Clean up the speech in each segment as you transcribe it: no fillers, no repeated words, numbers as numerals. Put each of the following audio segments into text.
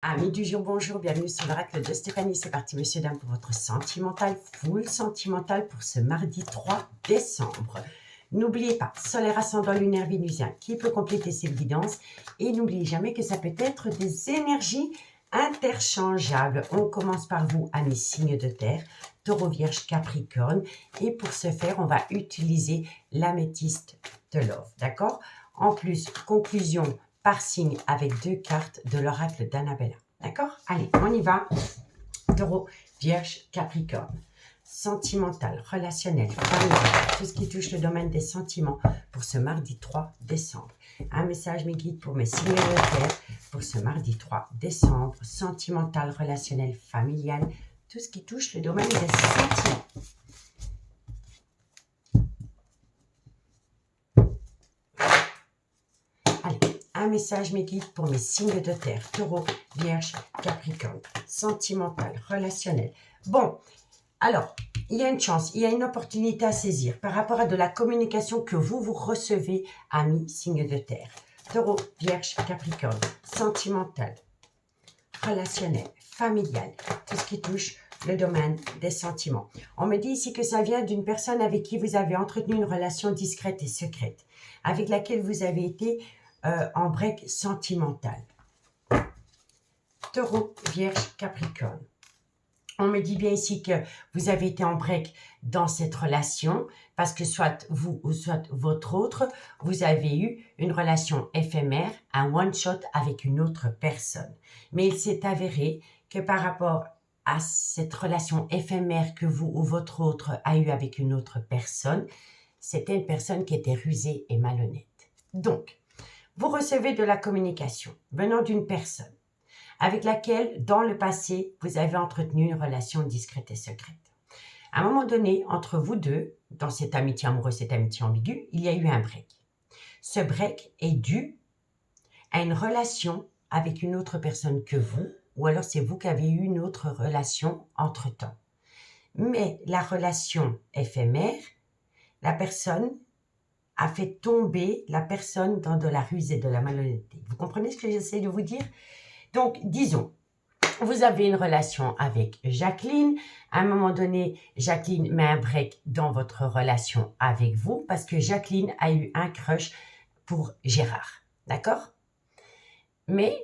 Amis du jour, bonjour, bienvenue sur l'oracle de Stéphanie. C'est parti, monsieur, dame, pour votre sentimental, full sentimental pour ce mardi 3 décembre. N'oubliez pas, solaire ascendant lunaire vénusien qui peut compléter ces guidances. Et n'oubliez jamais que ça peut être des énergies interchangeables. On commence par vous, amis signes de terre, taureau, vierge, capricorne. Et pour ce faire, on va utiliser l'améthyste de love, d'accord? En plus, conclusion par signe avec 2 cartes de l'oracle d'Annabella. D'accord? Allez, on y va. Taureau, vierge, capricorne. Sentimental, relationnel, familial, tout ce qui touche le domaine des sentiments pour ce mardi 3 décembre. Un message, mes guides, pour mes signes de terre pour ce mardi 3 décembre. Sentimental, relationnel, familial, tout ce qui touche le domaine des sentiments. Un message, mes guides, pour mes signes de terre, taureau, vierge, capricorne, sentimental, relationnel. Bon, alors, il y a une chance, il y a une opportunité à saisir par rapport à de la communication que vous recevez, amis signes de terre. Taureau, vierge, capricorne, sentimental, relationnel, familial, tout ce qui touche le domaine des sentiments. On me dit ici que ça vient d'une personne avec qui vous avez entretenu une relation discrète et secrète, avec laquelle vous avez été en break sentimental. Taureau, vierge, capricorne. On me dit bien ici que vous avez été en break dans cette relation parce que soit vous ou soit votre autre, vous avez eu une relation éphémère, un one-shot avec une autre personne. Mais il s'est avéré que par rapport à cette relation éphémère que vous ou votre autre a eu avec une autre personne, c'était une personne qui était rusée et malhonnête. Donc, vous recevez de la communication venant d'une personne avec laquelle, dans le passé, vous avez entretenu une relation discrète et secrète. À un moment donné, entre vous deux, dans cette amitié amoureuse, cette amitié ambiguë, il y a eu un break. Ce break est dû à une relation avec une autre personne que vous, ou alors c'est vous qui avez eu une autre relation entre-temps. Mais la relation éphémère, la personne a fait tomber la personne dans de la ruse et de la malhonnêteté. Vous comprenez ce que j'essaie de vous dire? Donc, disons, vous avez une relation avec Jacqueline. À un moment donné, Jacqueline met un break dans votre relation avec vous parce que Jacqueline a eu un crush pour Gérard. D'accord? Mais,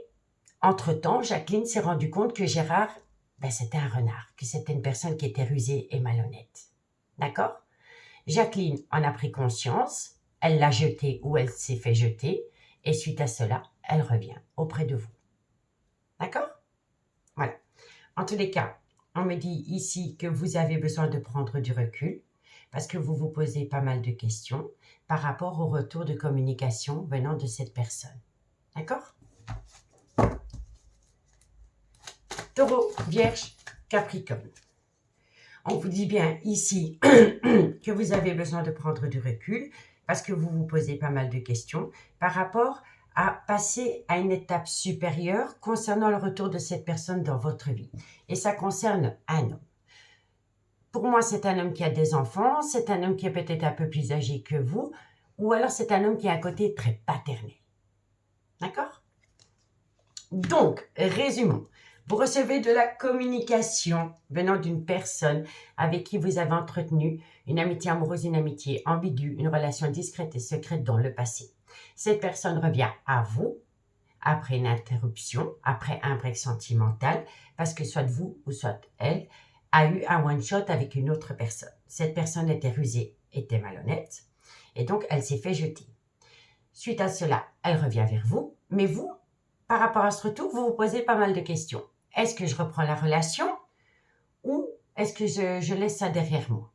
entre-temps, Jacqueline s'est rendue compte que Gérard, c'était un renard, que c'était une personne qui était rusée et malhonnête. D'accord? Jacqueline en a pris conscience. Elle l'a jeté ou elle s'est fait jeter. Et suite à cela, elle revient auprès de vous. D'accord? Voilà. En tous les cas, on me dit ici que vous avez besoin de prendre du recul parce que vous vous posez pas mal de questions par rapport au retour de communication venant de cette personne. D'accord? Taureau, vierge, capricorne. On vous dit bien ici que vous avez besoin de prendre du recul parce que vous vous posez pas mal de questions par rapport à passer à une étape supérieure concernant le retour de cette personne dans votre vie. Et ça concerne un homme. Pour moi, c'est un homme qui a des enfants, c'est un homme qui est peut-être un peu plus âgé que vous, ou alors c'est un homme qui a un côté très paternel. D'accord? Donc, résumons. Vous recevez de la communication venant d'une personne avec qui vous avez entretenu une amitié amoureuse, une amitié ambiguë, une relation discrète et secrète dans le passé. Cette personne revient à vous après une interruption, après un break sentimental, parce que soit vous ou soit elle a eu un one-shot avec une autre personne. Cette personne était rusée, était malhonnête, et donc elle s'est fait jeter. Suite à cela, elle revient vers vous, mais vous, par rapport à ce retour, vous vous posez pas mal de questions. Est-ce que je reprends la relation ou est-ce que je laisse ça derrière moi?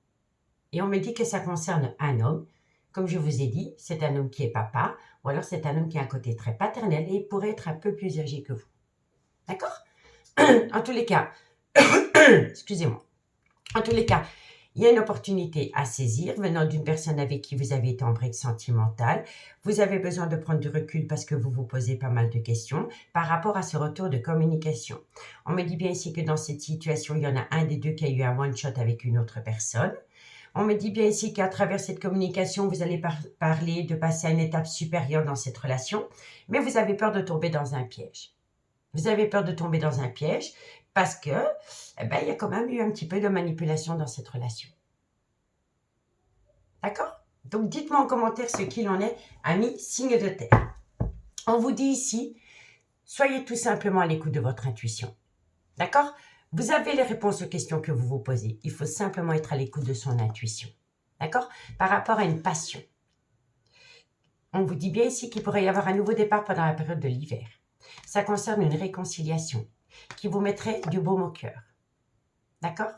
Et on me dit que ça concerne un homme. Comme je vous ai dit, c'est un homme qui est papa ou alors c'est un homme qui a un côté très paternel et il pourrait être un peu plus âgé que vous. D'accord? En tous les cas, excusez-moi. En tous les cas, il y a une opportunité à saisir venant d'une personne avec qui vous avez été en break sentimental. Vous avez besoin de prendre du recul parce que vous vous posez pas mal de questions par rapport à ce retour de communication. On me dit bien ici que dans cette situation, il y en a un des deux qui a eu un one-shot avec une autre personne. On me dit bien ici qu'à travers cette communication, vous allez parler de passer à une étape supérieure dans cette relation, mais vous avez peur de tomber dans un piège. Vous avez peur de tomber dans un piège parce que, il y a quand même eu un petit peu de manipulation dans cette relation. D'accord? Donc, dites-moi en commentaire ce qu'il en est, amis signe de terre. On vous dit ici, soyez tout simplement à l'écoute de votre intuition. D'accord? Vous avez les réponses aux questions que vous vous posez. Il faut simplement être à l'écoute de son intuition. D'accord? Par rapport à une passion. On vous dit bien ici qu'il pourrait y avoir un nouveau départ pendant la période de l'hiver. Ça concerne une réconciliation qui vous mettrait du baume au cœur. D'accord?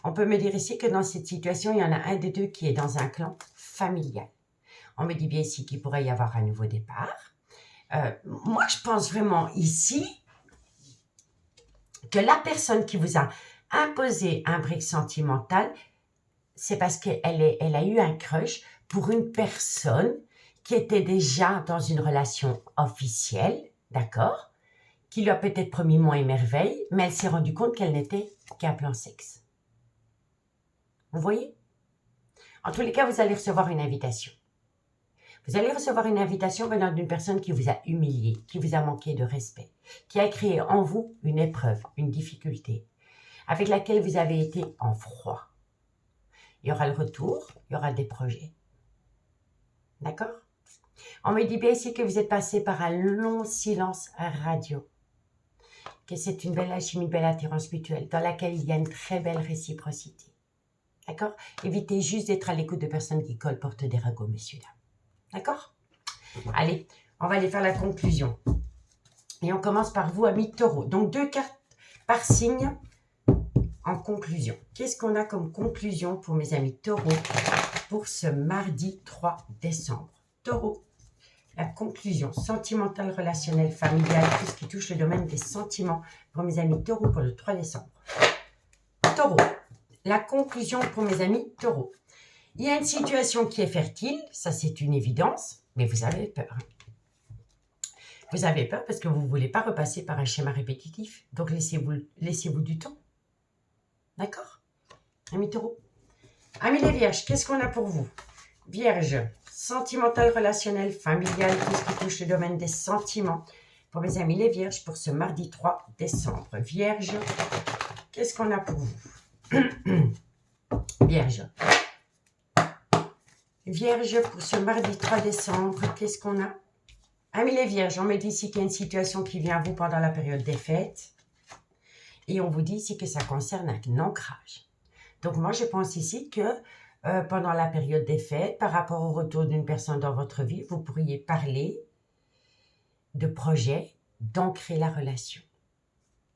On peut me dire ici que dans cette situation, il y en a un des deux qui est dans un clan familial. On me dit bien ici qu'il pourrait y avoir un nouveau départ. Moi, je pense vraiment ici que la personne qui vous a imposé un break sentimental, c'est parce qu'elle a eu un crush pour une personne qui était déjà dans une relation officielle, d'accord, qui lui a peut-être promis monts et merveilles, mais elle s'est rendue compte qu'elle n'était qu'un plan sexe. Vous voyez? En tous les cas, vous allez recevoir une invitation. Vous allez recevoir une invitation venant d'une personne qui vous a humilié, qui vous a manqué de respect, qui a créé en vous une épreuve, une difficulté, avec laquelle vous avez été en froid. Il y aura le retour, il y aura des projets. D'accord? On me dit bien ici que vous êtes passé par un long silence radio, que c'est une belle alchimie, une belle attirance mutuelle, dans laquelle il y a une très belle réciprocité. D'accord? Évitez juste d'être à l'écoute de personnes qui colportent des ragots, messieurs, dames. D'accord? Allez, on va aller faire la conclusion. Et on commence par vous, amis taureaux. Donc, 2 cartes par signe en conclusion. Qu'est-ce qu'on a comme conclusion pour mes amis taureaux pour ce mardi 3 décembre? Taureau, la conclusion sentimentale, relationnelle, familiale, tout ce qui touche le domaine des sentiments pour mes amis taureaux pour le 3 décembre. Taureau, la conclusion pour mes amis taureaux. Il y a une situation qui est fertile, ça c'est une évidence, mais vous avez peur. Vous avez peur parce que vous ne voulez pas repasser par un schéma répétitif. Donc laissez-vous du temps. D'accord? Amis taureaux. Amis les vierges, qu'est-ce qu'on a pour vous? Vierge, sentimental, relationnel, familial, tout ce qui touche le domaine des sentiments. Pour mes amis les vierges, pour ce mardi 3 décembre. Vierge, qu'est-ce qu'on a pour vous? Vierge. Vierge, pour ce mardi 3 décembre, qu'est-ce qu'on a? Amis les vierges, on me dit ici qu'il y a une situation qui vient à vous pendant la période des fêtes. Et on vous dit ici que ça concerne un ancrage. Donc moi, je pense ici que pendant la période des fêtes, par rapport au retour d'une personne dans votre vie, vous pourriez parler de projet, d'ancrer la relation,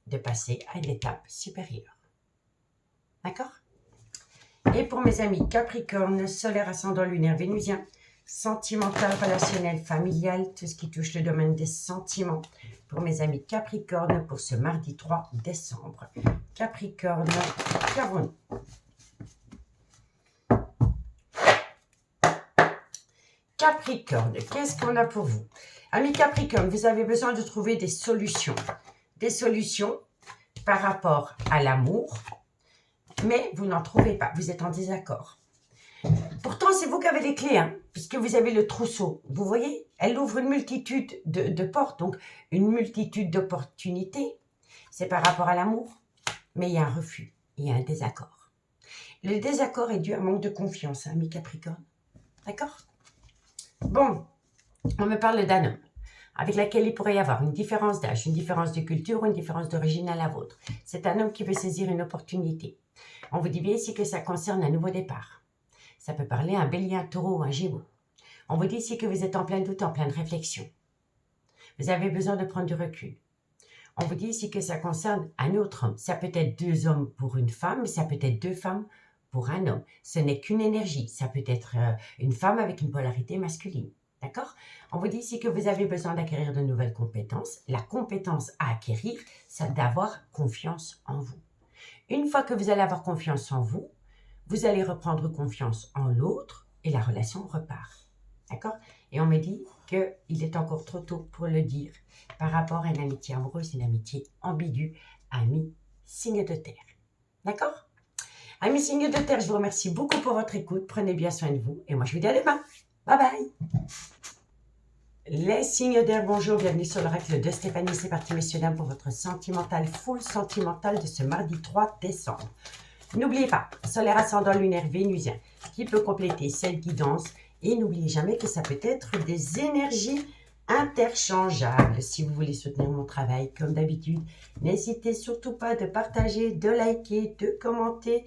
de passer à une étape supérieure. D'accord? Et pour mes amis Capricorne, solaire, ascendant lunaire, vénusien, sentimental, relationnel, familial, tout ce qui touche le domaine des sentiments. Pour mes amis Capricorne, pour ce mardi 3 décembre. Capricorne, qu'avons-nous? Capricorne, qu'est-ce qu'on a pour vous? Amis Capricorne, vous avez besoin de trouver des solutions. Des solutions par rapport à l'amour, mais vous n'en trouvez pas, vous êtes en désaccord. Pourtant, c'est vous qui avez les clés, hein, puisque vous avez le trousseau. Vous voyez, elle ouvre une multitude de portes, donc une multitude d'opportunités. C'est par rapport à l'amour, mais il y a un refus, il y a un désaccord. Le désaccord est dû à un manque de confiance, hein, amis Capricorne. D'accord? Bon, on me parle d'un homme avec lequel il pourrait y avoir une différence d'âge, une différence de culture ou une différence d'origine à la vôtre. C'est un homme qui veut saisir une opportunité. On vous dit bien ici que ça concerne un nouveau départ. Ça peut parler à un bélier, un taureau ou un gémeaux. On vous dit ici que vous êtes en plein doute, en pleine réflexion. Vous avez besoin de prendre du recul. On vous dit ici que ça concerne un autre homme. Ça peut être 2 hommes pour une femme, mais ça peut être 2 femmes pour un homme. Ce n'est qu'une énergie. Ça peut être une femme avec une polarité masculine. D'accord? On vous dit ici que vous avez besoin d'acquérir de nouvelles compétences. La compétence à acquérir, c'est d'avoir confiance en vous. Une fois que vous allez avoir confiance en vous, vous allez reprendre confiance en l'autre et la relation repart. D'accord? Et on me dit qu'il est encore trop tôt pour le dire par rapport à une amitié amoureuse, une amitié ambiguë, ami signe de terre. D'accord? Amis signes de terre, je vous remercie beaucoup pour votre écoute. Prenez bien soin de vous et moi je vous dis à demain. Bye bye! Les signes d'air, bonjour, bienvenue sur l'oracle de Stéphanie. C'est parti, messieurs, dames, pour votre sentimental, full sentimental de ce mardi 3 décembre. N'oubliez pas, solaire ascendant lunaire vénusien, qui peut compléter cette guidance. Et n'oubliez jamais que ça peut être des énergies interchangeables. Si vous voulez soutenir mon travail, comme d'habitude, n'hésitez surtout pas de partager, de liker, de commenter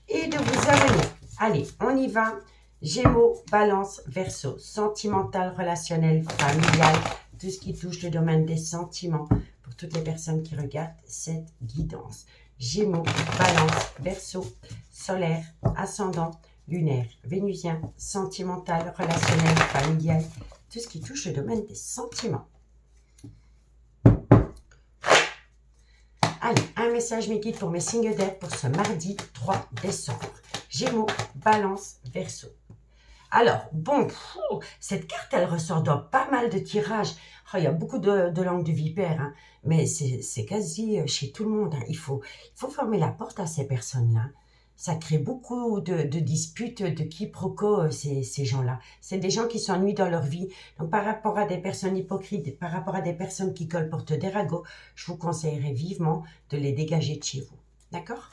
et de vous abonner. Allez, on y va. Gémeaux, Balance, Verseau, sentimental, relationnel, familial, tout ce qui touche le domaine des sentiments pour toutes les personnes qui regardent cette guidance. Gémeaux, Balance, Verseau, solaire, ascendant, lunaire, vénusien, sentimental, relationnel, familial, tout ce qui touche le domaine des sentiments. Allez, un message mes guides pour mes signes d'air pour ce mardi 3 décembre. Gémeaux, Balance, Verseau. Alors, bon, cette carte, elle ressort dans pas mal de tirages. Oh, il y a beaucoup de langues de vipère, hein, mais c'est quasi chez tout le monde. Hein. Il faut fermer la porte à ces personnes-là. Ça crée beaucoup de disputes, de quiproquos, ces gens-là. C'est des gens qui s'ennuient dans leur vie. Donc, par rapport à des personnes hypocrites, par rapport à des personnes qui colportent des ragots, je vous conseillerais vivement de les dégager de chez vous. D'accord ?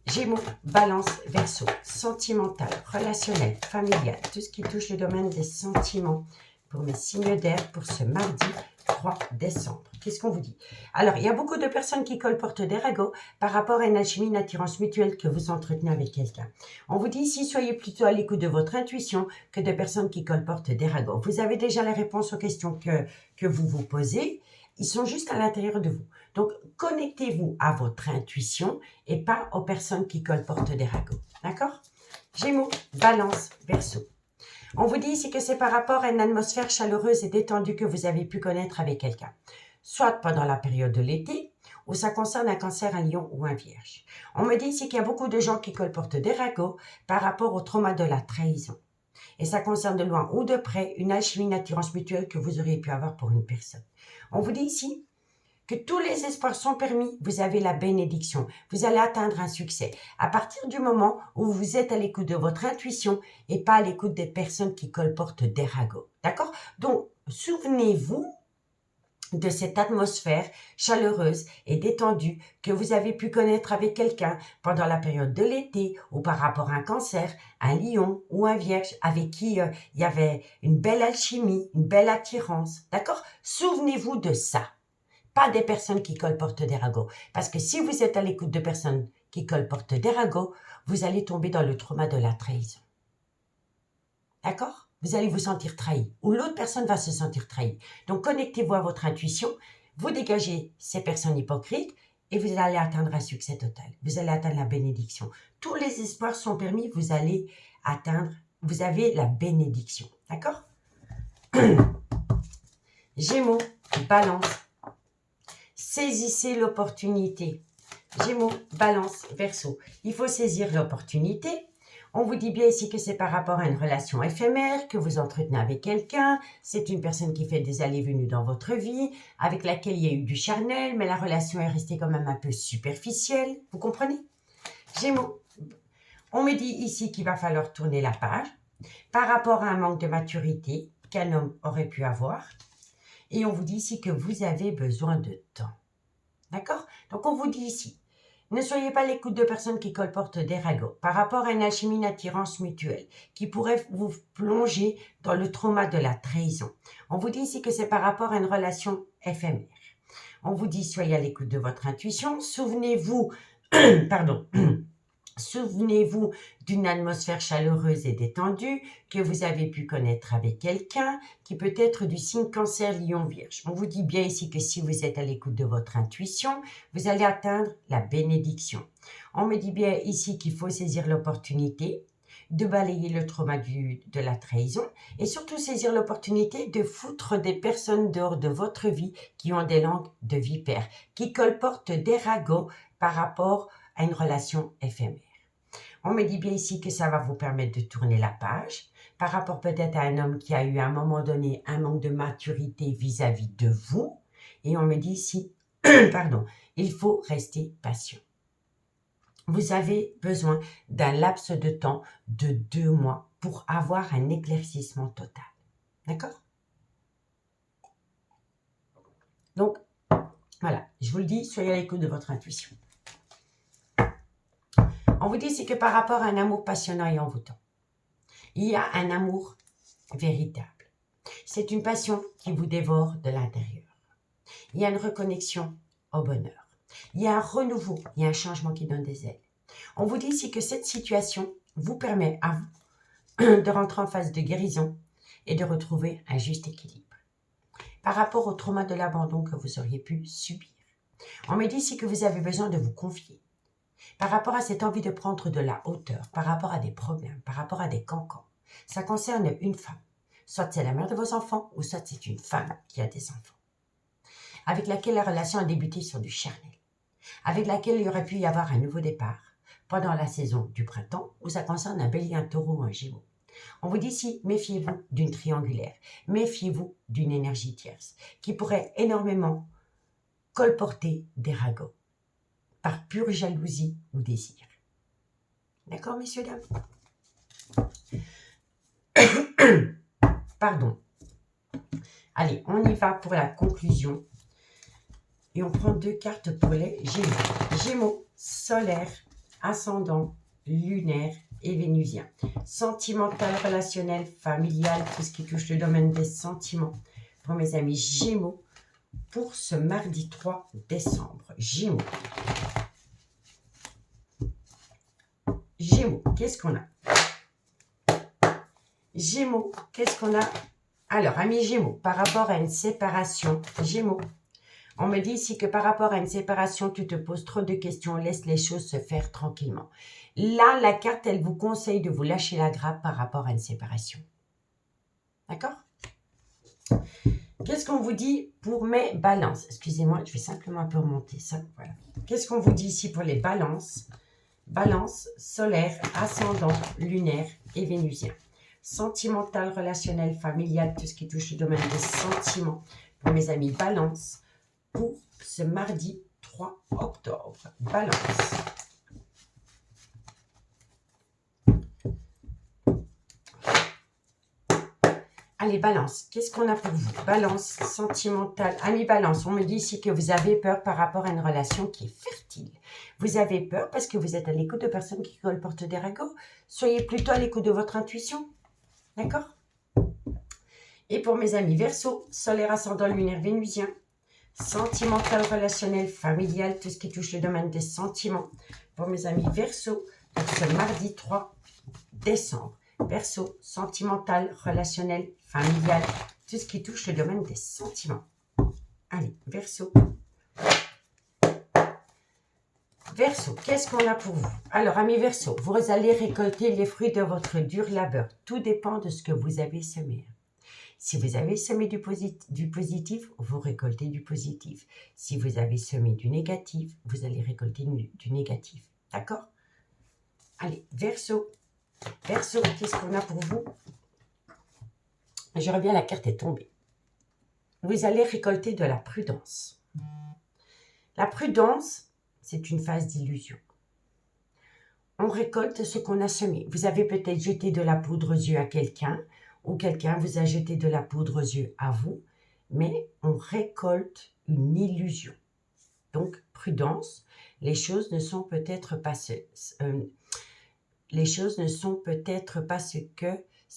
Gémeaux, Balance, Verseau, sentimental, relationnel, familial, tout ce qui touche le domaine des sentiments pour mes signes d'air pour ce mardi 3 décembre. Qu'est-ce qu'on vous dit? Alors, il y a beaucoup de personnes qui colportent des ragots par rapport à une alchimie, une attirance mutuelle que vous entretenez avec quelqu'un. On vous dit ici, soyez plutôt à l'écoute de votre intuition que de personnes qui colportent des ragots. Vous avez déjà la réponse aux questions que vous vous posez. Ils sont juste à l'intérieur de vous. Donc, connectez-vous à votre intuition et pas aux personnes qui colportent des ragots. D'accord? Gémeaux, Balance, Verseau. On vous dit ici que c'est par rapport à une atmosphère chaleureuse et détendue que vous avez pu connaître avec quelqu'un. Soit pendant la période de l'été, ou ça concerne un cancer, un lion ou un vierge. On me dit ici qu'il y a beaucoup de gens qui colportent des ragots par rapport au trauma de la trahison. Et ça concerne de loin ou de près une alchimie, une attirance mutuelle que vous auriez pu avoir pour une personne. On vous dit ici que tous les espoirs sont permis, vous avez la bénédiction, vous allez atteindre un succès. À partir du moment où vous êtes à l'écoute de votre intuition et pas à l'écoute des personnes qui colportent des ragots. D'accord? Donc, souvenez-vous de cette atmosphère chaleureuse et détendue que vous avez pu connaître avec quelqu'un pendant la période de l'été ou par rapport à un cancer, un lion ou un vierge avec qui il y avait une belle alchimie, une belle attirance. D'accord? Souvenez-vous de ça. Pas des personnes qui colportent des ragots. Parce que si vous êtes à l'écoute de personnes qui colportent des ragots, vous allez tomber dans le trauma de la trahison. D'accord? Vous allez vous sentir trahi. Ou l'autre personne va se sentir trahie. Donc, connectez-vous à votre intuition. Vous dégagez ces personnes hypocrites et vous allez atteindre un succès total. Vous allez atteindre la bénédiction. Tous les espoirs sont permis. Vous allez atteindre, vous avez la bénédiction. D'accord? Gémeaux, Balance. Saisissez l'opportunité. Gémeaux, Balance, Verseau. Il faut saisir l'opportunité. On vous dit bien ici que c'est par rapport à une relation éphémère que vous entretenez avec quelqu'un. C'est une personne qui fait des allées-venues dans votre vie, avec laquelle il y a eu du charnel, mais la relation est restée quand même un peu superficielle. Vous comprenez? Gémeaux, on me dit ici qu'il va falloir tourner la page par rapport à un manque de maturité qu'un homme aurait pu avoir. Et on vous dit ici que vous avez besoin de temps. D'accord? Donc, on vous dit ici, ne soyez pas à l'écoute de personnes qui colportent des ragots par rapport à une alchimie, une attirance mutuelle qui pourrait vous plonger dans le trauma de la trahison. On vous dit ici que c'est par rapport à une relation éphémère. On vous dit, soyez à l'écoute de votre intuition. Souvenez-vous, pardon, souvenez-vous d'une atmosphère chaleureuse et détendue que vous avez pu connaître avec quelqu'un qui peut être du signe cancer, lion, vierge. On vous dit bien ici que si vous êtes à l'écoute de votre intuition, vous allez atteindre la bénédiction. On me dit bien ici qu'il faut saisir l'opportunité de balayer le trauma de la trahison et surtout saisir l'opportunité de foutre des personnes dehors de votre vie qui ont des langues de vipère, qui colportent des ragots par rapport à une relation éphémère. On me dit bien ici que ça va vous permettre de tourner la page par rapport peut-être à un homme qui a eu à un moment donné un manque de maturité vis-à-vis de vous. Et on me dit ici, pardon, il faut rester patient. Vous avez besoin d'un laps de temps de 2 mois pour avoir un éclaircissement total. D'accord? Donc, voilà, je vous le dis, soyez à l'écoute de votre intuition. On vous dit, c'est que par rapport à un amour passionnant et envoûtant, il y a un amour véritable. C'est une passion qui vous dévore de l'intérieur. Il y a une reconnexion au bonheur. Il y a un renouveau, il y a un changement qui donne des ailes. On vous dit ici que cette situation vous permet à vous de rentrer en phase de guérison et de retrouver un juste équilibre. Par rapport au trauma de l'abandon que vous auriez pu subir, on me dit ici que vous avez besoin de vous confier. Par rapport à cette envie de prendre de la hauteur, par rapport à des problèmes, par rapport à des cancans, ça concerne une femme. Soit c'est la mère de vos enfants, ou soit c'est une femme qui a des enfants, avec laquelle la relation a débuté sur du charnel, avec laquelle il aurait pu y avoir un nouveau départ pendant la saison du printemps, ou ça concerne un bélier, un taureau ou un gémeaux. On vous dit ici, méfiez-vous d'une triangulaire, méfiez-vous d'une énergie tierce, qui pourrait énormément colporter des ragots, par pure jalousie ou désir. D'accord, messieurs, dames? Pardon. Allez, on y va pour la conclusion. Et on prend 2 cartes pour les Gémeaux. Gémeaux, solaire, ascendant, lunaire et vénusien. Sentimental, relationnel, familial, tout ce qui touche le domaine des sentiments. Pour mes amis Gémeaux, pour ce mardi 3 décembre. Gémeaux. Gémeaux, qu'est-ce qu'on a? Gémeaux, qu'est-ce qu'on a? Alors, amis Gémeaux, par rapport à une séparation, Gémeaux, on me dit ici que par rapport à une séparation, tu te poses trop de questions, laisse les choses se faire tranquillement. Là, la carte, elle vous conseille de vous lâcher la grappe par rapport à une séparation. D'accord? Qu'est-ce qu'on vous dit pour mes balances? Excusez-moi, je vais simplement un peu remonter ça. Voilà. Qu'est-ce qu'on vous dit ici pour les balances? Balance, solaire, ascendant, lunaire et vénusien. Sentimental, relationnel, familial, tout ce qui touche le domaine des sentiments. Pour mes amis Balance, pour ce mardi 3 octobre. Balance. Allez, Balance, qu'est-ce qu'on a pour vous? Balance, sentimental. Ami Balance, on me dit ici que vous avez peur par rapport à une relation qui est fertile. Vous avez peur parce que vous êtes à l'écoute de personnes qui colportent des ragots. Soyez plutôt à l'écoute de votre intuition. D'accord? Et pour mes amis Verseau, solaire, ascendant, lunaire, vénusien, sentimental, relationnel, familial, tout ce qui touche le domaine des sentiments. Pour mes amis Verseau, pour ce mardi 3 décembre. Verseau, sentimental, relationnel, familial, tout ce qui touche le domaine des sentiments. Allez, Verseau. Verseau, qu'est-ce qu'on a pour vous? Alors, amis Verseau, vous allez récolter les fruits de votre dur labeur. Tout dépend de ce que vous avez semé. Si vous avez semé du positif, vous récoltez du positif. Si vous avez semé du négatif, vous allez récolter du négatif. D'accord? Allez, Verseau. Verseau, qu'est-ce qu'on a pour vous? Je reviens, la carte est tombée. Vous allez récolter de la prudence. La prudence, c'est une phase d'illusion. On récolte ce qu'on a semé. Vous avez peut-être jeté de la poudre aux yeux à quelqu'un, ou quelqu'un vous a jeté de la poudre aux yeux à vous, mais on récolte une illusion. Donc, prudence, les choses ne sont peut-être pas ce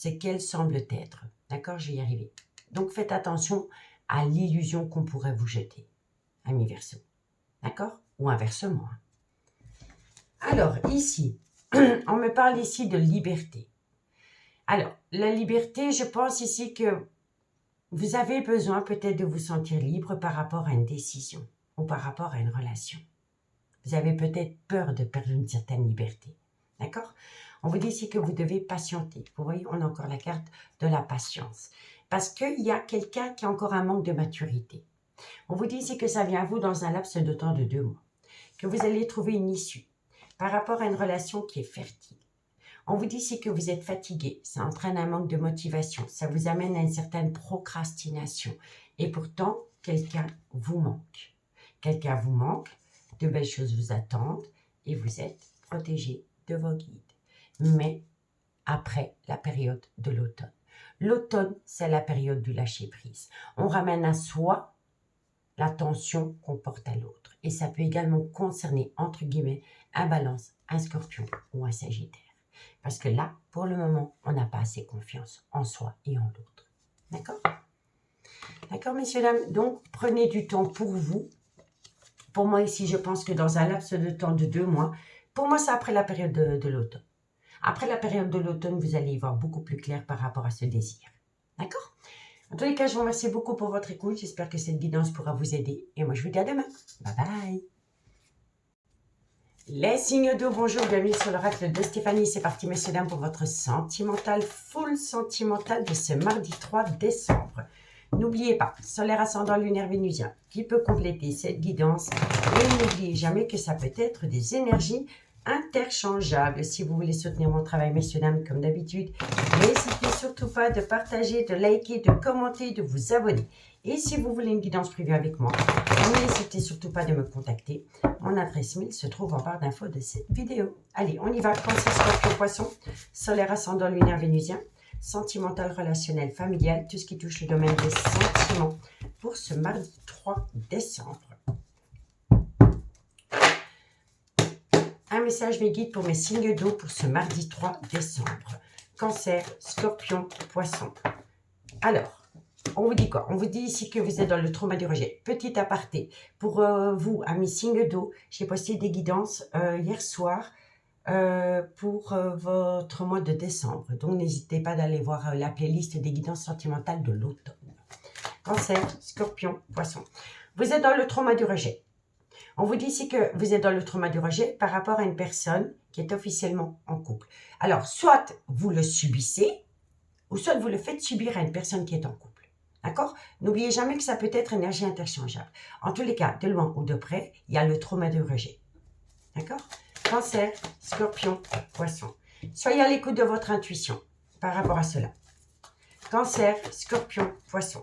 qu'elles semblent être. D'accord, je vais y arriver. Donc, faites attention à l'illusion qu'on pourrait vous jeter, amis Verseau. D'accord? Ou inversement. Alors, ici, on me parle ici de liberté. Alors, la liberté, je pense ici que vous avez besoin peut-être de vous sentir libre par rapport à une décision ou par rapport à une relation. Vous avez peut-être peur de perdre une certaine liberté. D'accord? On vous dit ici que vous devez patienter. Vous voyez, on a encore la carte de la patience. Parce qu'il y a quelqu'un qui a encore un manque de maturité. On vous dit ici que ça vient à vous dans un laps de temps de 2 mois. Que vous allez trouver une issue par rapport à une relation qui est fertile. On vous dit ici que vous êtes fatigué, ça entraîne un manque de motivation, ça vous amène à une certaine procrastination. Et pourtant, quelqu'un vous manque. Quelqu'un vous manque, de belles choses vous attendent et vous êtes protégé de vos guides. Mais après la période de l'automne. L'automne, c'est la période du lâcher-prise. On ramène à soi l'attention qu'on porte à l'autre. Et ça peut également concerner, entre guillemets, un Balance, un Scorpion ou un Sagittaire. Parce que là, pour le moment, on n'a pas assez confiance en soi et en l'autre. D'accord? D'accord, messieurs, dames? Donc, prenez du temps pour vous. Pour moi, ici, je pense que dans un laps de temps de 2 mois, pour moi, c'est après la période de l'automne. Après la période de l'automne, vous allez y voir beaucoup plus clair par rapport à ce désir. D'accord? En tous les cas, je vous remercie beaucoup pour votre écoute. J'espère que cette guidance pourra vous aider. Et moi, je vous dis à demain. Bye bye. Les signes d'eau, bonjour, bienvenue sur l'oracle de Stéphanie. C'est parti, messieurs, dames, pour votre sentimental, full sentimental de ce mardi 3 décembre. N'oubliez pas, solaire ascendant lunaire vénusien qui peut compléter cette guidance. Et n'oubliez jamais que ça peut être des énergies interchangeables. Si vous voulez soutenir mon travail, messieurs, dames, comme d'habitude, n'hésitez surtout pas de partager, de liker, de commenter, de vous abonner. Et si vous voulez une guidance privée avec moi, n'hésitez surtout pas de me contacter. Mon adresse mail se trouve en barre d'infos de cette vidéo. Allez, on y va. Cancer, Scorpion, Poisson, solaire ascendant lunaire vénusien, sentimental, relationnel, familial, tout ce qui touche le domaine des sentiments pour ce mardi 3 décembre. Un message me guide pour mes signes d'eau pour ce mardi 3 décembre. Cancer, Scorpion, Poisson. Alors, on vous dit quoi? On vous dit ici que vous êtes dans le trauma du rejet. Petit aparté, pour vous, amis signes d'eau, j'ai posté des guidances hier soir pour votre mois de décembre. Donc, n'hésitez pas d'aller voir la playlist des guidances sentimentales de l'automne. Cancer, Scorpion, Poisson. Vous êtes dans le trauma du rejet. On vous dit ici que vous êtes dans le trauma du rejet par rapport à une personne qui est officiellement en couple. Alors, soit vous le subissez, ou soit vous le faites subir à une personne qui est en couple. D'accord? N'oubliez jamais que ça peut être énergie interchangeable. En tous les cas, de loin ou de près, il y a le trauma du rejet. D'accord? Cancer, Scorpion, Poisson. Soyez à l'écoute de votre intuition par rapport à cela. Cancer, Scorpion, Poisson.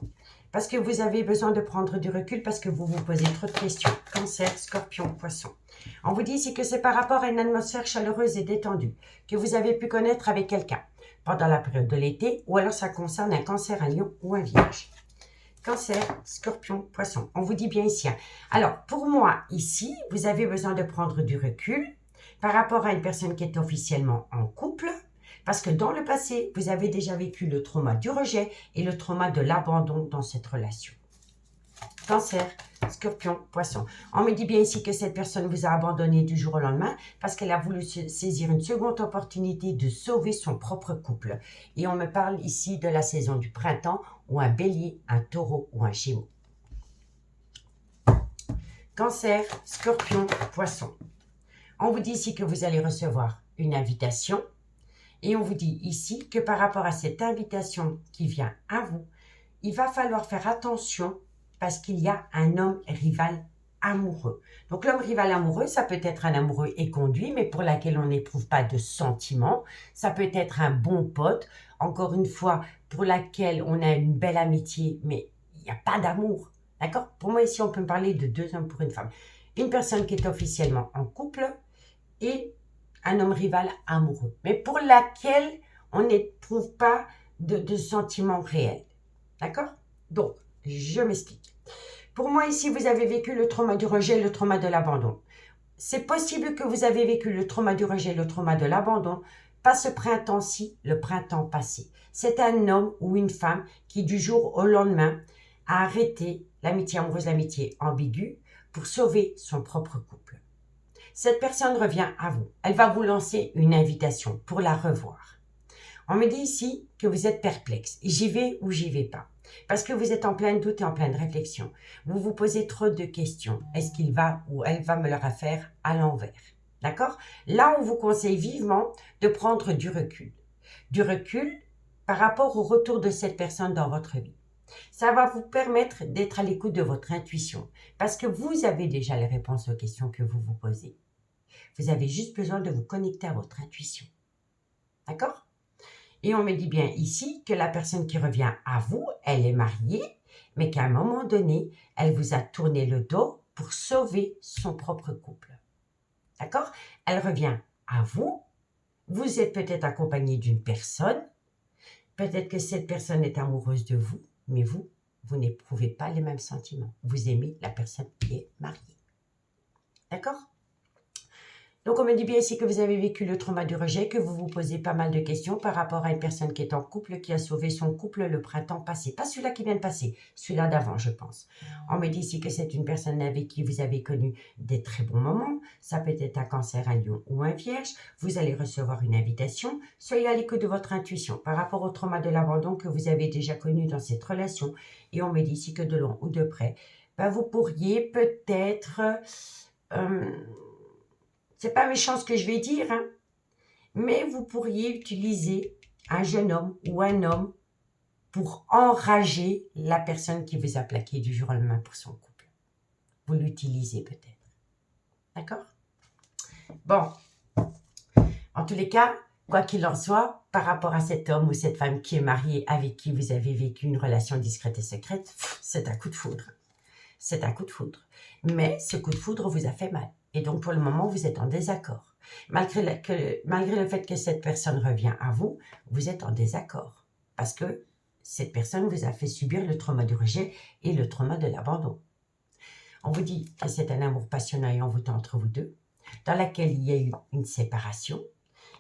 Parce que vous avez besoin de prendre du recul, parce que vous vous posez trop de questions. Cancer, Scorpion, Poisson. On vous dit ici que c'est par rapport à une atmosphère chaleureuse et détendue que vous avez pu connaître avec quelqu'un pendant la période de l'été, ou alors ça concerne un Cancer, un Lion ou un Vierge. Cancer, Scorpion, Poisson. On vous dit bien ici. Alors, pour moi, ici, vous avez besoin de prendre du recul par rapport à une personne qui est officiellement en couple, parce que dans le passé, vous avez déjà vécu le trauma du rejet et le trauma de l'abandon dans cette relation. Cancer, Scorpion, Poisson. On me dit bien ici que cette personne vous a abandonné du jour au lendemain parce qu'elle a voulu saisir une seconde opportunité de sauver son propre couple. Et on me parle ici de la saison du printemps ou un bélier, un taureau ou un gémeaux. Cancer, Scorpion, Poisson. On vous dit ici que vous allez recevoir une invitation. Et on vous dit ici que par rapport à cette invitation qui vient à vous, il va falloir faire attention parce qu'il y a un homme rival amoureux. Donc l'homme rival amoureux, ça peut être un amoureux éconduit, mais pour lequel on n'éprouve pas de sentiments. Ça peut être un bon pote, encore une fois, pour laquelle on a une belle amitié, mais il n'y a pas d'amour. D'accord? Pour moi, ici, on peut me parler de 2 hommes pour une femme. Une personne qui est officiellement en couple et un homme rival amoureux, mais pour laquelle on n'éprouve pas de sentiments réels. D'accord? Donc, je m'explique. Pour moi, ici, vous avez vécu le trauma du rejet, le trauma de l'abandon. C'est possible que vous avez vécu le trauma du rejet, le trauma de l'abandon, pas ce printemps-ci, le printemps passé. C'est un homme ou une femme qui, du jour au lendemain, a arrêté l'amitié amoureuse, l'amitié ambiguë, pour sauver son propre couple. Cette personne revient à vous. Elle va vous lancer une invitation pour la revoir. On me dit ici que vous êtes perplexe. J'y vais ou j'y vais pas. Parce que vous êtes en plein doute et en pleine réflexion. Vous vous posez trop de questions. Est-ce qu'il va ou elle va me le refaire à l'envers? D'accord? Là, on vous conseille vivement de prendre du recul. Du recul par rapport au retour de cette personne dans votre vie. Ça va vous permettre d'être à l'écoute de votre intuition. Parce que vous avez déjà les réponses aux questions que vous vous posez. Vous avez juste besoin de vous connecter à votre intuition. D'accord? Et on me dit bien ici que la personne qui revient à vous, elle est mariée, mais qu'à un moment donné, elle vous a tourné le dos pour sauver son propre couple. D'accord? Elle revient à vous, vous êtes peut-être accompagné d'une personne. Peut-être que cette personne est amoureuse de vous, mais vous n'éprouvez pas les mêmes sentiments. Vous aimez la personne qui est mariée. D'accord? Donc, on me dit bien ici que vous avez vécu le trauma du rejet, que vous vous posez pas mal de questions par rapport à une personne qui est en couple, qui a sauvé son couple le printemps passé. Pas celui-là qui vient de passer, celui-là d'avant, je pense. On me dit ici que c'est une personne avec qui vous avez connu des très bons moments. Ça peut être un cancer, un lion ou un vierge. Vous allez recevoir une invitation. Soyez à l'écoute de votre intuition par rapport au trauma de l'abandon que vous avez déjà connu dans cette relation. Et on me dit ici que de loin ou de près, vous pourriez peut-être... c'est pas méchant ce que je vais dire, hein, mais vous pourriez utiliser un jeune homme ou un homme pour enrager la personne qui vous a plaqué du jour au lendemain pour son couple. Vous l'utilisez peut-être. D'accord? Bon. En tous les cas, quoi qu'il en soit, par rapport à cet homme ou cette femme qui est mariée, avec qui vous avez vécu une relation discrète et secrète, c'est un coup de foudre. C'est un coup de foudre. Mais ce coup de foudre vous a fait mal. Et donc, pour le moment, vous êtes en désaccord. Malgré le fait que cette personne revient à vous, vous êtes en désaccord. Parce que cette personne vous a fait subir le trauma du rejet et le trauma de l'abandon. On vous dit que c'est un amour passionnant et envoûtant entre vous deux, dans laquelle il y a eu une séparation,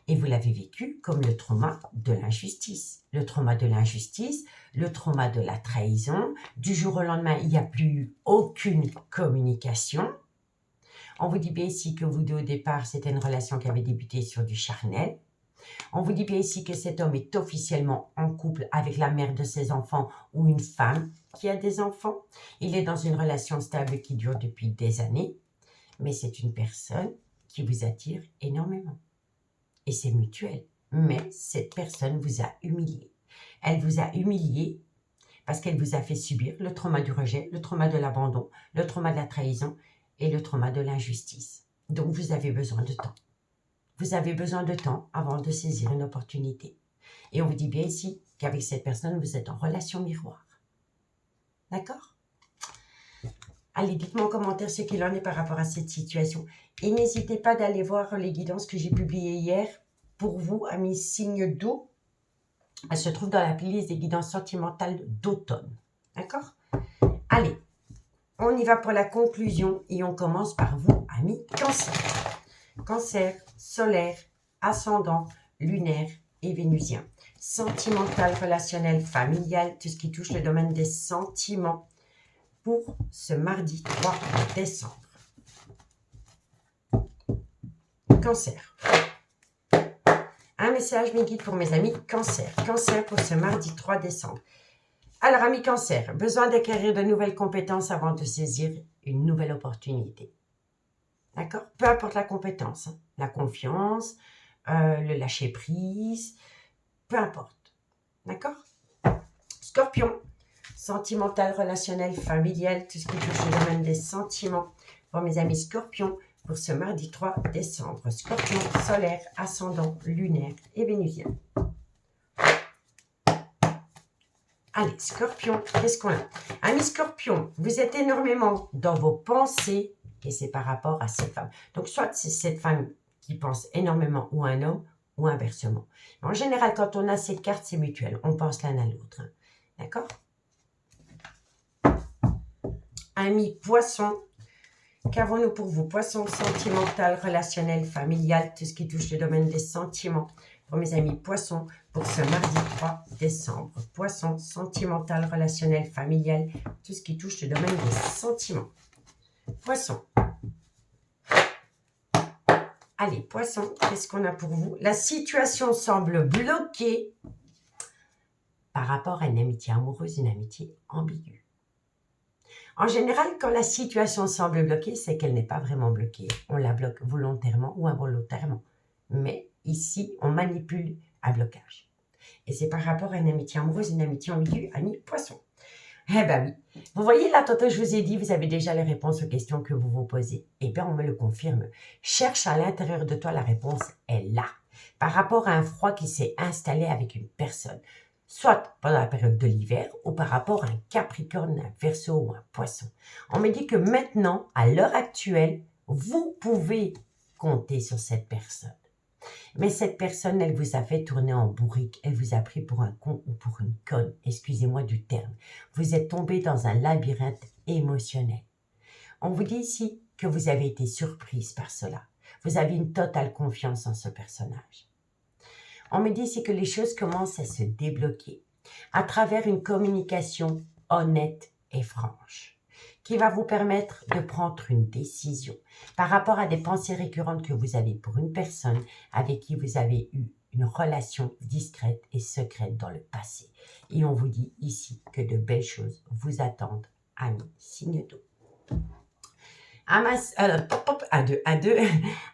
et vous l'avez vécu comme le trauma de l'injustice. Le trauma de l'injustice, le trauma de la trahison. Du jour au lendemain, il n'y a plus eu aucune communication. On vous dit bien ici que vous deux, au départ, c'était une relation qui avait débuté sur du charnel. On vous dit bien ici que cet homme est officiellement en couple avec la mère de ses enfants ou une femme qui a des enfants. Il est dans une relation stable qui dure depuis des années, mais c'est une personne qui vous attire énormément. Et c'est mutuel. Mais cette personne vous a humilié. Elle vous a humilié parce qu'elle vous a fait subir le trauma du rejet, le trauma de l'abandon, le trauma de la trahison et le trauma de l'injustice. Donc, vous avez besoin de temps. Vous avez besoin de temps avant de saisir une opportunité. Et on vous dit bien ici qu'avec cette personne, vous êtes en relation miroir. D'accord? Allez, dites-moi en commentaire ce qu'il en est par rapport à cette situation. Et n'hésitez pas d'aller voir les guidances que j'ai publiées hier pour vous, amis signes d'eau. Elle se trouve dans la playlist des guidances sentimentales d'automne. D'accord? Allez, on y va pour la conclusion et on commence par vous, amis Cancer. Cancer, solaire, ascendant, lunaire et vénusien. Sentimental, relationnel, familial, tout ce qui touche le domaine des sentiments pour ce mardi 3 décembre. Cancer. Un message, mes guides, pour mes amis Cancer. Cancer pour ce mardi 3 décembre. Alors, amis Cancer, besoin d'acquérir de nouvelles compétences avant de saisir une nouvelle opportunité. D'accord? Peu importe la compétence, hein. La confiance, le lâcher-prise, peu importe. D'accord? Scorpion, sentimental, relationnel, familial, tout ce qui touche le domaine des sentiments. Pour mes amis Scorpions, pour ce mardi 3 décembre. Scorpion, solaire, ascendant, lunaire et vénusien. Allez, Scorpion, qu'est-ce qu'on a? Amis Scorpion, vous êtes énormément dans vos pensées et c'est par rapport à cette femme. Donc, soit c'est cette femme qui pense énormément ou un homme ou inversement. En général, quand on a cette carte, c'est mutuel. On pense l'un à l'autre. Hein. D'accord? Amis Poisson, qu'avons-nous pour vous? Poisson, sentimental, relationnel, familial, tout ce qui touche le domaine des sentiments. Pour mes amis Poissons, pour ce mardi 3 décembre. Poisson, sentimental, relationnel, familial, tout ce qui touche le domaine des sentiments. Poisson. Allez, Poisson, qu'est-ce qu'on a pour vous? La situation semble bloquée par rapport à une amitié amoureuse, une amitié ambiguë. En général, quand la situation semble bloquée, c'est qu'elle n'est pas vraiment bloquée. On la bloque volontairement ou involontairement. Mais ici, on manipule un blocage. Et c'est par rapport à une amitié amoureuse, une amitié ambiguë, ami Poisson. Eh ben oui. Vous voyez, là, tantôt, je vous ai dit, vous avez déjà les réponses aux questions que vous vous posez. Eh bien, on me le confirme. Cherche à l'intérieur de toi, la réponse est là. Par rapport à un froid qui s'est installé avec une personne. Soit pendant la période de l'hiver ou par rapport à un Capricorne, un Verseau ou un Poisson. On me dit que maintenant, à l'heure actuelle, vous pouvez compter sur cette personne. Mais cette personne, elle vous a fait tourner en bourrique, elle vous a pris pour un con ou pour une conne, excusez-moi du terme. Vous êtes tombé dans un labyrinthe émotionnel. On vous dit ici que vous avez été surprise par cela. Vous avez une totale confiance en ce personnage. On me dit ici que les choses commencent à se débloquer à travers une communication honnête et franche qui va vous permettre de prendre une décision par rapport à des pensées récurrentes que vous avez pour une personne avec qui vous avez eu une relation discrète et secrète dans le passé. Et on vous dit ici que de belles choses vous attendent, amis, signe d'eau. À deux.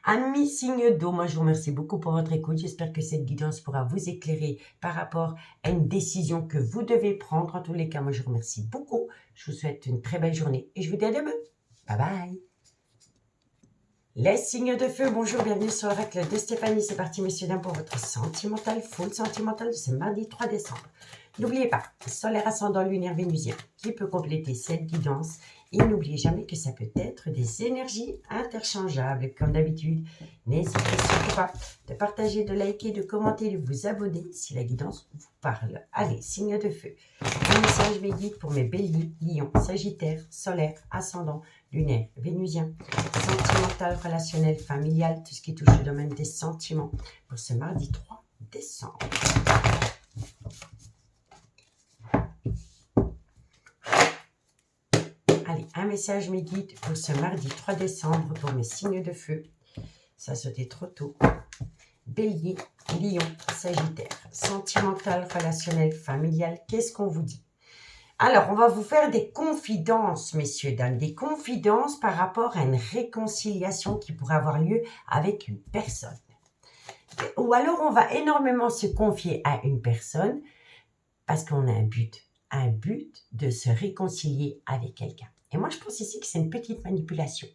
Amis signe d'eau, moi je vous remercie beaucoup pour votre écoute. J'espère que cette guidance pourra vous éclairer par rapport à une décision que vous devez prendre. En tous les cas, moi je vous remercie beaucoup. Je vous souhaite une très belle journée et je vous dis à demain. Bye bye. Les signes de feu, bonjour, bienvenue sur l'oracle de Stéphanie. C'est parti, messieurs, dames, pour votre sentimental, full sentimental de ce mardi 3 décembre. N'oubliez pas, solaire ascendant lunaire vénusien qui peut compléter cette guidance. Et n'oubliez jamais que ça peut être des énergies interchangeables. Comme d'habitude, n'hésitez surtout pas de partager, de liker, de commenter, de vous abonner si la guidance vous parle. Allez, signe de feu. Un message mes guides pour mes béliers, lions, sagittaires, solaire, ascendant, lunaire, vénusien, sentimental, relationnel, familial, tout ce qui touche le domaine des sentiments pour ce mardi 3 décembre. Allez, un message mes guides pour ce mardi 3 décembre pour mes signes de feu. Ça sautait trop tôt. Bélier, lion, sagittaire, sentimental, relationnel, familial, qu'est-ce qu'on vous dit? Alors, on va vous faire des confidences, messieurs, dames, des confidences par rapport à une réconciliation qui pourrait avoir lieu avec une personne. Ou alors, on va énormément se confier à une personne parce qu'on a un but de se réconcilier avec quelqu'un. Et moi, je pense ici que c'est une petite manipulation.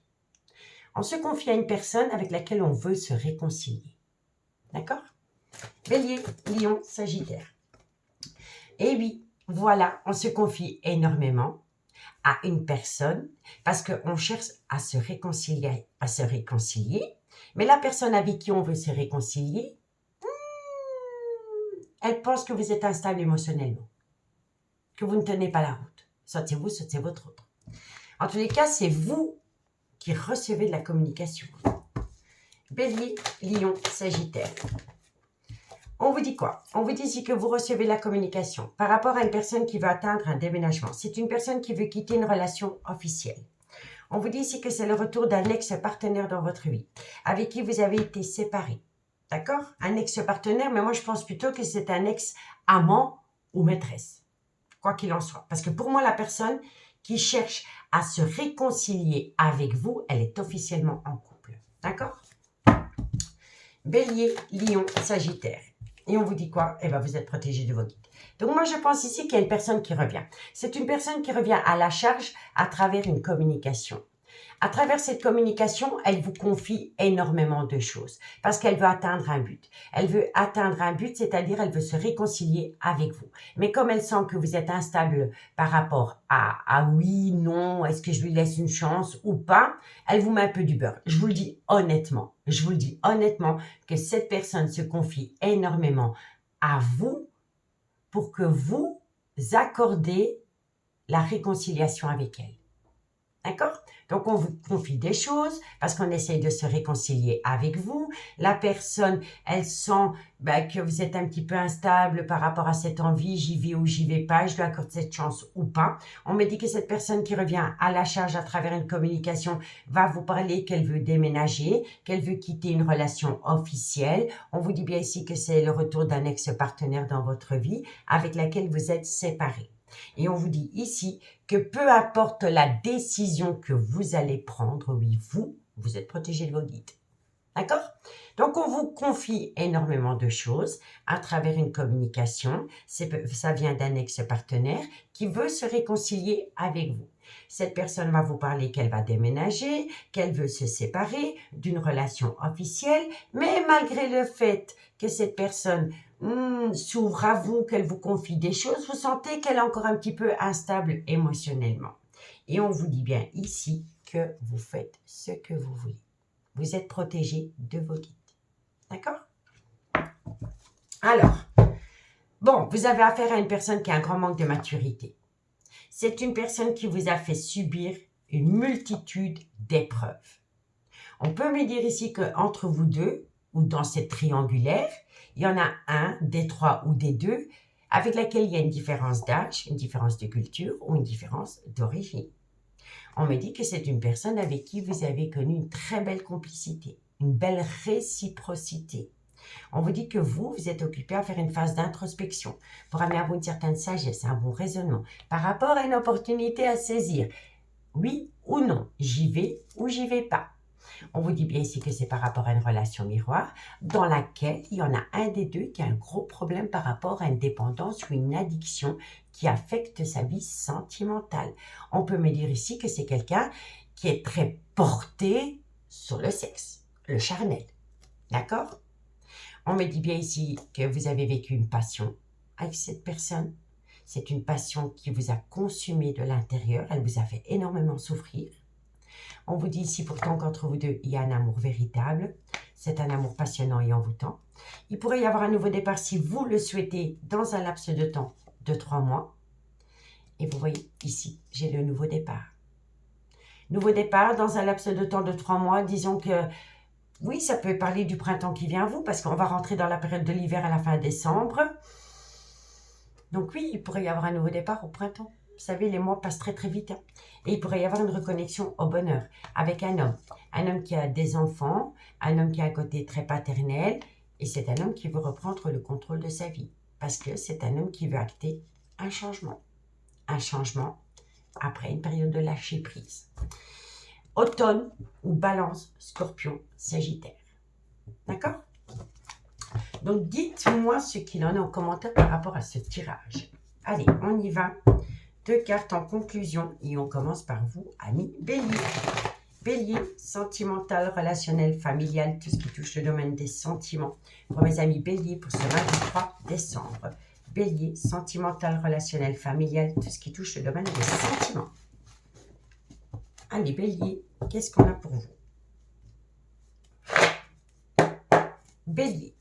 On se confie à une personne avec laquelle on veut se réconcilier. D'accord? Bélier, lion, sagittaire. Et oui, voilà, on se confie énormément à une personne parce qu'on cherche à se réconcilier, mais la personne avec qui on veut se réconcilier, elle pense que vous êtes instable émotionnellement, que vous ne tenez pas la route. Soit c'est vous, soit c'est votre autre. En tous les cas, c'est vous qui recevez de la communication. Bélier, lion, sagittaire. On vous dit quoi? On vous dit ici que vous recevez la communication par rapport à une personne qui veut atteindre un déménagement. C'est une personne qui veut quitter une relation officielle. On vous dit ici que c'est le retour d'un ex-partenaire dans votre vie, avec qui vous avez été séparés. D'accord? Un ex-partenaire, mais moi je pense plutôt que c'est un ex-amant ou maîtresse. Quoi qu'il en soit. Parce que pour moi, la personne qui cherche à se réconcilier avec vous, elle est officiellement en couple. D'accord? Bélier, lion, sagittaire. Et on vous dit quoi? Eh bien, vous êtes protégé de vos guides. Donc, moi, je pense ici qu'il y a une personne qui revient. C'est une personne qui revient à la charge à travers une communication. À travers cette communication, elle vous confie énormément de choses parce qu'elle veut atteindre un but. Elle veut atteindre un but, c'est-à-dire elle veut se réconcilier avec vous. Mais comme elle sent que vous êtes instable par rapport à oui, non, est-ce que je lui laisse une chance ou pas, elle vous met un peu du beurre. Je vous le dis honnêtement, que cette personne se confie énormément à vous pour que vous accordez la réconciliation avec elle. D'accord? Donc, on vous confie des choses parce qu'on essaye de se réconcilier avec vous. La personne, elle sent que vous êtes un petit peu instable par rapport à cette envie. J'y vais ou j'y vais pas. Je lui accorde cette chance ou pas. On me dit que cette personne qui revient à la charge à travers une communication va vous parler qu'elle veut déménager, qu'elle veut quitter une relation officielle. On vous dit bien ici que c'est le retour d'un ex-partenaire dans votre vie avec laquelle vous êtes séparés. Et on vous dit ici que peu importe la décision que vous allez prendre, oui, vous êtes protégé de vos guides. D'accord? Donc, on vous confie énormément de choses à travers une communication. Ça vient d'un ex-partenaire qui veut se réconcilier avec vous. Cette personne va vous parler qu'elle va déménager, qu'elle veut se séparer d'une relation officielle, mais malgré le fait que cette personne s'ouvre à vous, qu'elle vous confie des choses, vous sentez qu'elle est encore un petit peu instable émotionnellement. Et on vous dit bien ici que vous faites ce que vous voulez. Vous êtes protégé de vos guides. D'accord? Alors, bon, vous avez affaire à une personne qui a un grand manque de maturité. C'est une personne qui vous a fait subir une multitude d'épreuves. On peut me dire ici qu'entre vous deux, ou dans cette triangulaire, il y en a un, des trois ou des deux, avec laquelle il y a une différence d'âge, une différence de culture ou une différence d'origine. On me dit que c'est une personne avec qui vous avez connu une très belle complicité, une belle réciprocité. On vous dit que vous êtes occupé à faire une phase d'introspection pour amener à vous une certaine sagesse, un bon raisonnement par rapport à une opportunité à saisir. Oui ou non, j'y vais ou j'y vais pas. On vous dit bien ici que c'est par rapport à une relation miroir dans laquelle il y en a un des deux qui a un gros problème par rapport à une dépendance ou une addiction qui affecte sa vie sentimentale. On peut me dire ici que c'est quelqu'un qui est très porté sur le sexe, le charnel. D'accord? On me dit bien ici que vous avez vécu une passion avec cette personne. C'est une passion qui vous a consumé de l'intérieur. Elle vous a fait énormément souffrir. On vous dit ici pourtant qu'entre vous deux, il y a un amour véritable. C'est un amour passionnant et envoûtant. Il pourrait y avoir un nouveau départ si vous le souhaitez dans un laps de temps de 3 mois. Et vous voyez ici, j'ai le nouveau départ. Nouveau départ dans un laps de temps de 3 mois. Disons que oui, ça peut parler du printemps qui vient à vous parce qu'on va rentrer dans la période de l'hiver à la fin décembre. Donc oui, il pourrait y avoir un nouveau départ au printemps. Vous savez, les mois passent très très vite. Hein. Et il pourrait y avoir une reconnexion au bonheur avec un homme. Un homme qui a des enfants, un homme qui a un côté très paternel. Et c'est un homme qui veut reprendre le contrôle de sa vie. Parce que c'est un homme qui veut acter un changement. Un changement après une période de lâcher prise. Automne ou balance, scorpion, sagittaire. D'accord? Donc, dites-moi ce qu'il en est en commentaire par rapport à ce tirage. Allez, on y va. 2 cartes en conclusion et on commence par vous, amis Bélier. Bélier, sentimental, relationnel, familial, tout ce qui touche le domaine des sentiments. Pour mes amis Bélier, pour ce 23 décembre. Bélier, sentimental, relationnel, familial, tout ce qui touche le domaine des sentiments. Allez, Bélier, qu'est-ce qu'on a pour vous? Bélier.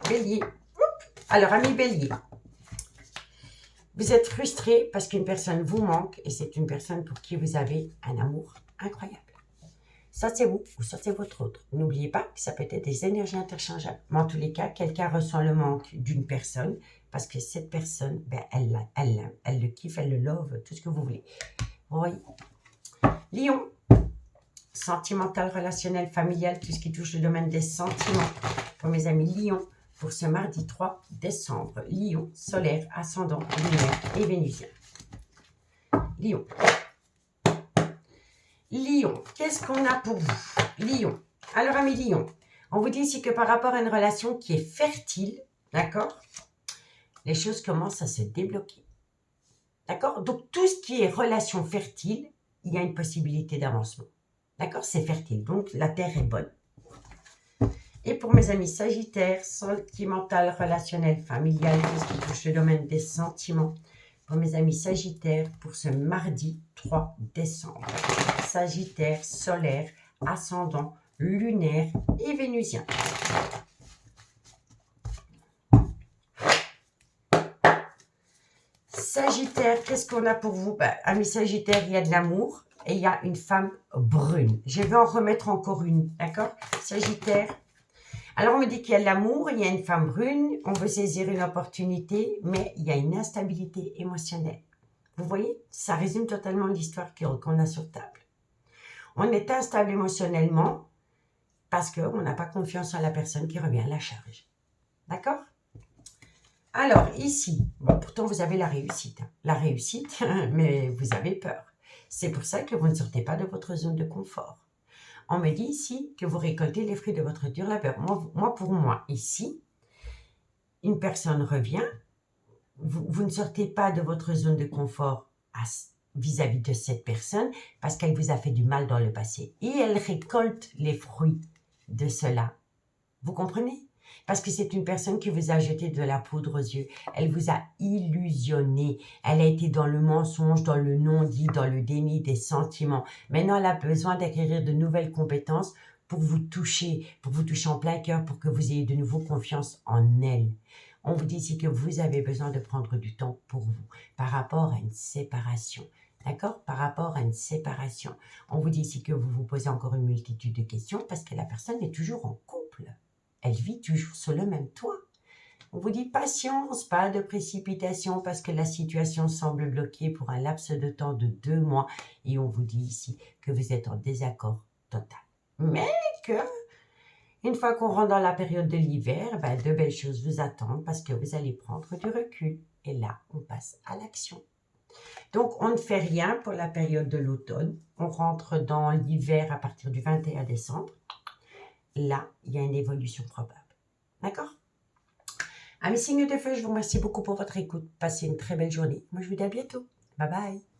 Bélier. Alors, amis Bélier, vous êtes frustré parce qu'une personne vous manque et c'est une personne pour qui vous avez un amour incroyable. Ça, c'est vous ou ça, c'est votre autre. N'oubliez pas que ça peut être des énergies interchangeables. Mais en tous les cas, quelqu'un ressent le manque d'une personne parce que cette personne, ben, elle l'aime, elle le kiffe, elle le love, tout ce que vous voulez. Vous voyez? Lion, sentimental, relationnel, familial, tout ce qui touche le domaine des sentiments. Pour mes amis Lion, pour ce mardi 3 décembre. Lion, solaire, ascendant, lunaire et vénusien. Lion. Lion, qu'est-ce qu'on a pour vous? Lion. Alors, amis Lion, on vous dit ici que par rapport à une relation qui est fertile, d'accord, les choses commencent à se débloquer. D'accord? Donc, tout ce qui est relation fertile, il y a une possibilité d'avancement. D'accord? C'est fertile, donc la terre est bonne. Et pour mes amis Sagittaires, sentimental, relationnel, familial, tout ce qui touche le domaine des sentiments. Pour mes amis Sagittaires, pour ce mardi 3 décembre. Sagittaire, solaire, ascendant, lunaire et vénusien. Sagittaire, qu'est-ce qu'on a pour vous? Amis Sagittaire, il y a de l'amour et il y a une femme brune. Je vais en remettre encore une, d'accord? Sagittaire. Alors, on me dit qu'il y a de l'amour, il y a une femme brune, on veut saisir une opportunité, mais il y a une instabilité émotionnelle. Vous voyez, ça résume totalement l'histoire qu'on a sur table. On est instable émotionnellement parce qu'on n'a pas confiance en la personne qui revient à la charge. D'accord? Alors, ici, bon, pourtant vous avez la réussite. La réussite, mais vous avez peur. C'est pour ça que vous ne sortez pas de votre zone de confort. On me dit ici que vous récoltez les fruits de votre dur labeur. Pour moi, ici, une personne revient, vous ne sortez pas de votre zone de confort vis-à-vis de cette personne parce qu'elle vous a fait du mal dans le passé. Et elle récolte les fruits de cela. Vous comprenez? Parce que c'est une personne qui vous a jeté de la poudre aux yeux. Elle vous a illusionné. Elle a été dans le mensonge, dans le non-dit, dans le déni des sentiments. Maintenant, elle a besoin d'acquérir de nouvelles compétences pour vous toucher en plein cœur, pour que vous ayez de nouveau confiance en elle. On vous dit ici que vous avez besoin de prendre du temps pour vous par rapport à une séparation. D'accord? Par rapport à une séparation. On vous dit ici que vous vous posez encore une multitude de questions parce que la personne est toujours en couple. Elle vit toujours sur le même toit. On vous dit patience, pas de précipitation parce que la situation semble bloquée pour un laps de temps de 2 mois et on vous dit ici que vous êtes en désaccord total. Mais que, une fois qu'on rentre dans la période de l'hiver, de belles choses vous attendent parce que vous allez prendre du recul. Et là, on passe à l'action. Donc, on ne fait rien pour la période de l'automne. On rentre dans l'hiver à partir du 21 décembre. Là, il y a une évolution probable. D'accord? Amis signes de feu, je vous remercie beaucoup pour votre écoute. Passez une très belle journée. Moi, je vous dis à bientôt. Bye bye.